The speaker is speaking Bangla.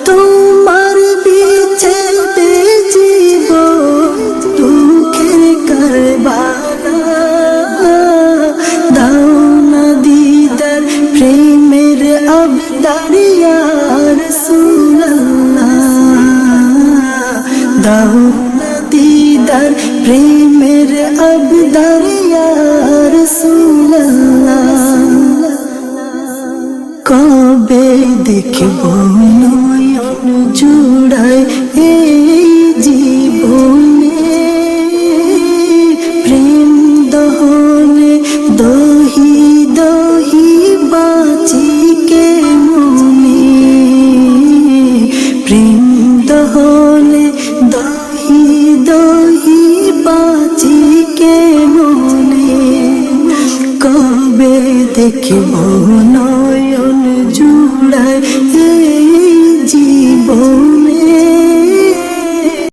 তোমার বিচ্ছেদে জীবন দুঃখের কারবালা, দাও না দিদার প্রেমের আবদার ইয়া রাসূলুল্লাহ, দাও না দিদার প্রেমের আবদার ইয়া রাসূলুল্লাহ। কবে দেখব নয়ন জুড়ায় এই জীবনে, প্রেম দহনে দহি দহি বাঁচি কেমনে, প্রেম দহনে দহি দহি বাঁচি কেমনে। কবে দেখব নয়ন জুড়ায় এই জীবন।